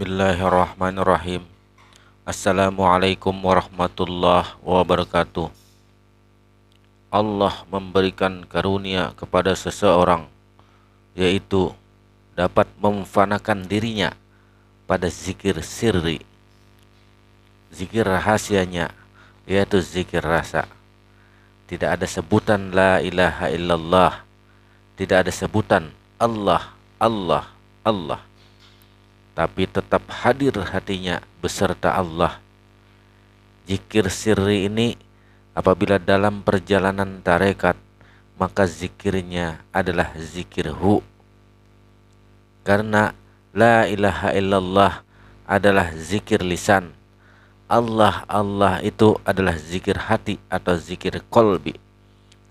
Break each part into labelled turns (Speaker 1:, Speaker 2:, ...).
Speaker 1: Bismillahirrahmanirrahim. Assalamualaikum warahmatullahi wabarakatuh. Allah memberikan karunia kepada seseorang, yaitu dapat memfanakan dirinya pada zikir sirri, zikir rahasianya, yaitu zikir rasa. Tidak ada sebutan la ilaha illallah, tidak ada sebutan Allah, Allah, Allah, tapi tetap hadir hatinya beserta Allah. Zikir sirri ini apabila dalam perjalanan tarekat, maka zikirnya adalah zikir hu. Karena la ilaha illallah adalah zikir lisan, Allah, Allah itu adalah zikir hati atau zikir kolbi.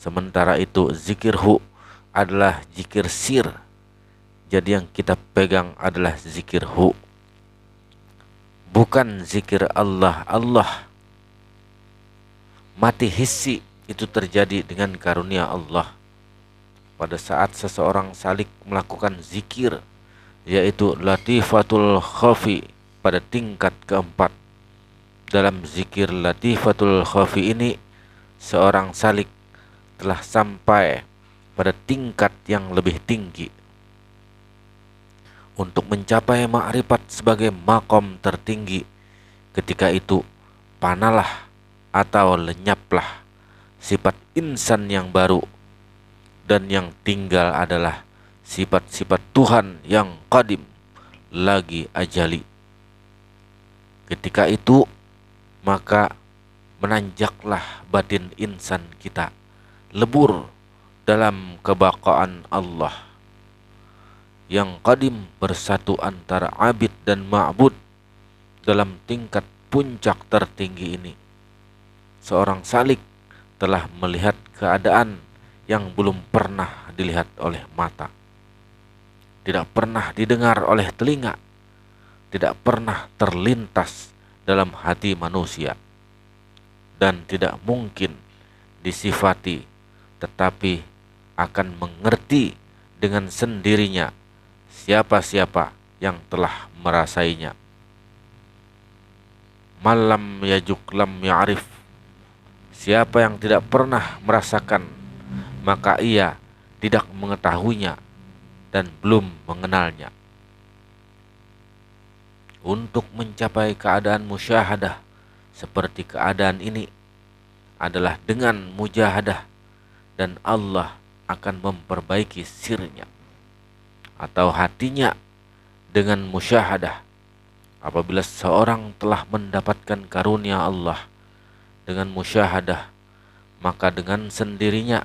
Speaker 1: Sementara itu zikir hu adalah zikir sir. Jadi yang kita pegang adalah zikir hu, bukan zikir Allah, Allah. Mati hissi itu terjadi dengan karunia Allah. Pada saat seseorang salik melakukan zikir, yaitu latifatul khafi pada tingkat keempat. Dalam zikir latifatul khafi ini, seorang salik telah sampai pada tingkat yang lebih tinggi. Untuk mencapai ma'rifat sebagai makom tertinggi, ketika itu panalah atau lenyaplah sifat insan yang baru, dan yang tinggal adalah sifat-sifat Tuhan yang qadim lagi ajali. Ketika itu maka menanjaklah batin insan kita, lebur dalam kebaqaan Allah yang qadim, bersatu antara abid dan ma'bud. Dalam tingkat puncak tertinggi ini, seorang salik telah melihat keadaan yang belum pernah dilihat oleh mata, tidak pernah didengar oleh telinga, tidak pernah terlintas dalam hati manusia, dan tidak mungkin disifati, tetapi akan mengerti dengan sendirinya siapa-siapa yang telah merasainya. Malam yajuk lam ya'rif, siapa yang tidak pernah merasakan, maka ia tidak mengetahuinya dan belum mengenalnya. Untuk mencapai keadaan musyahadah seperti keadaan ini adalah dengan mujahadah, dan Allah akan memperbaiki sirnya atau hatinya dengan musyahadah. Apabila seorang telah mendapatkan karunia Allah dengan musyahadah, maka dengan sendirinya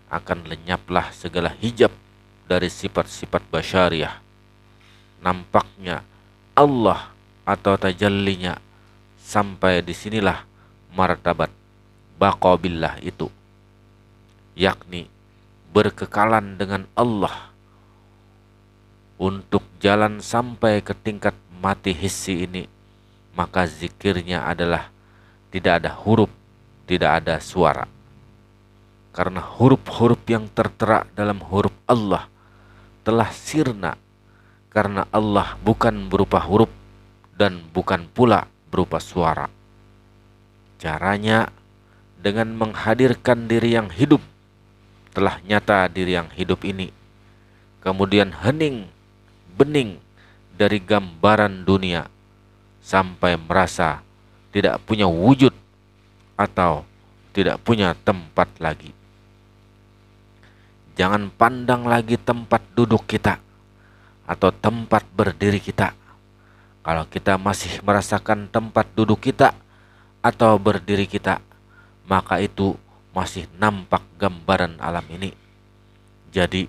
Speaker 1: akan lenyaplah segala hijab dari sifat-sifat basyariah. Nampaknya Allah atau tajallinya. Sampai disinilah martabat baqa billah itu, yakni berkekalan dengan Allah. Untuk jalan sampai ke tingkat mati hissi ini, maka zikirnya adalah tidak ada huruf, tidak ada suara. Karena huruf-huruf yang tertera dalam huruf Allah telah sirna, karena Allah bukan berupa huruf dan bukan pula berupa suara. Caranya dengan menghadirkan diri yang hidup. Telah nyata diri yang hidup ini, kemudian hening bening dari gambaran dunia sampai merasa tidak punya wujud atau tidak punya tempat lagi. Jangan pandang lagi tempat duduk kita atau tempat berdiri kita. Kalau kita masih merasakan tempat duduk kita atau berdiri kita, maka itu masih nampak gambaran alam ini. Jadi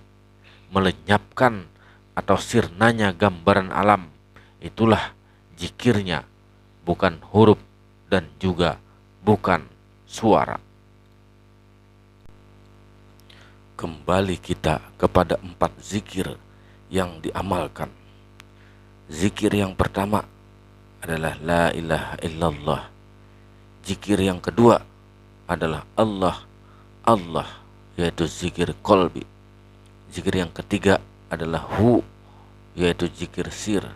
Speaker 1: melenyapkan atau sirnanya gambaran alam, itulah zikirnya, bukan huruf dan juga bukan suara. Kembali kita kepada 4 zikir yang diamalkan. Zikir yang pertama adalah la ilaha illallah. Zikir yang kedua adalah Allah, Allah, yaitu zikir kolbi. Zikir yang ketiga adalah hu, yaitu zikir sir.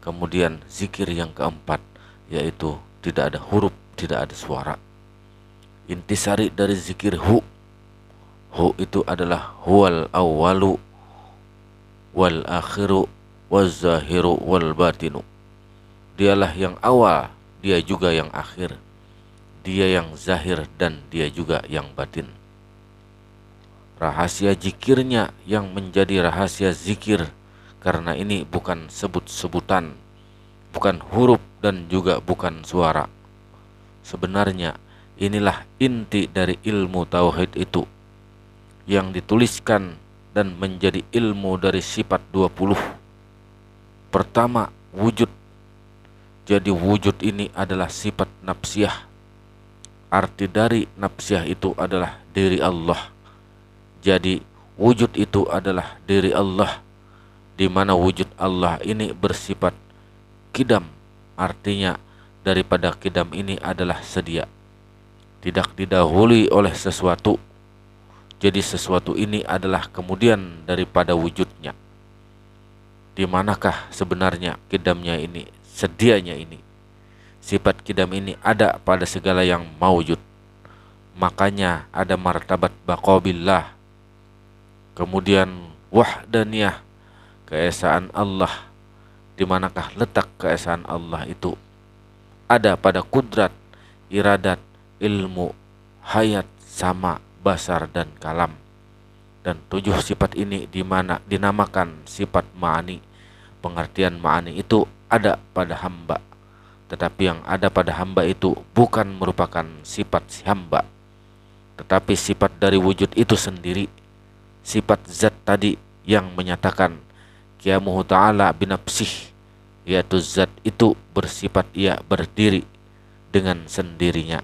Speaker 1: Kemudian zikir yang keempat, yaitu tidak ada huruf, tidak ada suara. Intisari dari zikir hu itu adalah huwal awwalu wal akhiru waz zahiru wal batinu. Dialah yang awal, dia juga yang akhir, dia yang zahir dan dia juga yang batin. Rahasia zikirnya yang menjadi rahasia zikir, karena ini bukan sebut-sebutan, bukan huruf dan juga bukan suara. Sebenarnya inilah inti dari ilmu tauhid itu, yang dituliskan dan menjadi ilmu dari sifat 20. Pertama, wujud. Jadi wujud ini adalah sifat nafsiyah. Arti dari nafsiyah itu adalah diri Allah. Jadi wujud itu adalah diri Allah, di mana wujud Allah ini bersifat kidam. Artinya daripada kidam ini adalah sedia, tidak didahului oleh sesuatu. Jadi sesuatu ini adalah kemudian daripada wujudnya. Di manakah sebenarnya kidamnya ini, sedianya ini? Sifat kidam ini ada pada segala yang maujud. Makanya ada martabat baqabillah. Kemudian wahdaniyah, keesaan Allah. Di manakah letak keesaan Allah itu? Ada pada kudrat, iradat, ilmu, hayat, sama, basar dan kalam. Dan 7 sifat ini dinamakan sifat ma'ani. Pengertian ma'ani itu ada pada hamba. Tetapi yang ada pada hamba itu bukan merupakan sifat si hamba, tetapi sifat dari wujud itu sendiri. Sifat zat tadi yang menyatakan qiyamuhu ta'ala binafsih, yaitu zat itu bersifat ia berdiri dengan sendirinya.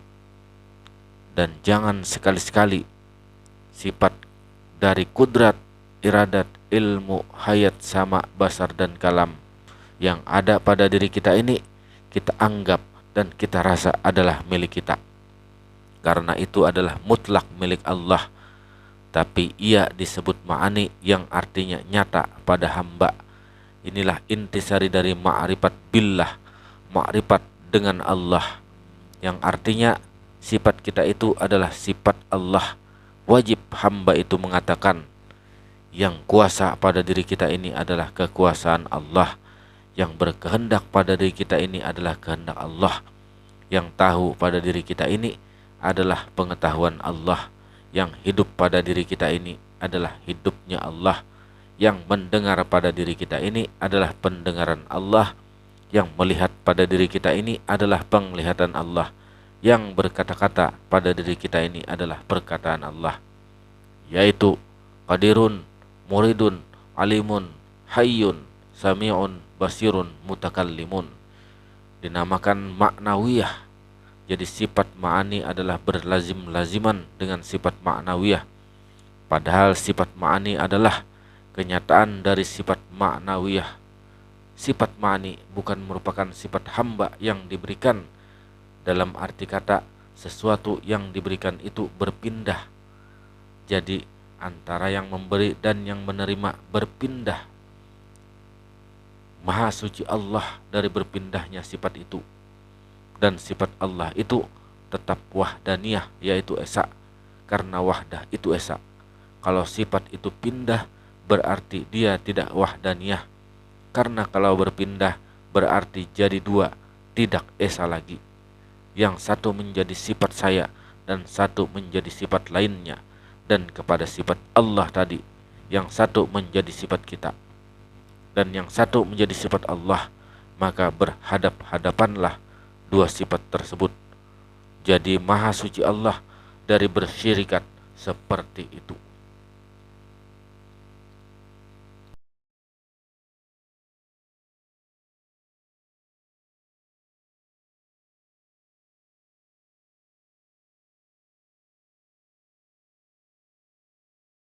Speaker 1: Dan jangan sekali-sekali sifat dari kudrat, iradat, ilmu, hayat, sama, basar dan kalam yang ada pada diri kita ini kita anggap dan kita rasa adalah milik kita, karena itu adalah mutlak milik Allah. Tapi ia disebut ma'ani yang artinya nyata pada hamba. Inilah intisari dari ma'rifat billah, ma'rifat dengan Allah, yang artinya sifat kita itu adalah sifat Allah. Wajib hamba itu mengatakan yang kuasa pada diri kita ini adalah kekuasaan Allah, yang berkehendak pada diri kita ini adalah kehendak Allah, yang tahu pada diri kita ini adalah pengetahuan Allah, yang hidup pada diri kita ini adalah hidupnya Allah, yang mendengar pada diri kita ini adalah pendengaran Allah, yang melihat pada diri kita ini adalah penglihatan Allah, yang berkata-kata pada diri kita ini adalah perkataan Allah, yaitu qadirun, muridun, alimun, hayyun, sami'un, basirun, mutakallimun. Dinamakan maknawiyah. Jadi sifat ma'ani adalah berlazim-laziman dengan sifat ma'nawiyah. Padahal sifat ma'ani adalah kenyataan dari sifat ma'nawiyah. Sifat ma'ani bukan merupakan sifat hamba yang diberikan, dalam arti kata sesuatu yang diberikan itu berpindah. Jadi antara yang memberi dan yang menerima berpindah. Maha suci Allah dari berpindahnya sifat itu. Dan sifat Allah itu tetap wahdaniyah, yaitu esa, karena wahdah itu esa. Kalau sifat itu pindah berarti dia tidak wahdaniyah, karena kalau berpindah berarti jadi dua, tidak esa lagi. Yang satu menjadi sifat saya dan satu menjadi sifat lainnya. Dan kepada sifat Allah tadi, yang satu menjadi sifat kita dan yang satu menjadi sifat Allah, maka berhadap-hadapanlah dua sifat tersebut. Jadi maha suci Allah dari bersyirikat seperti itu.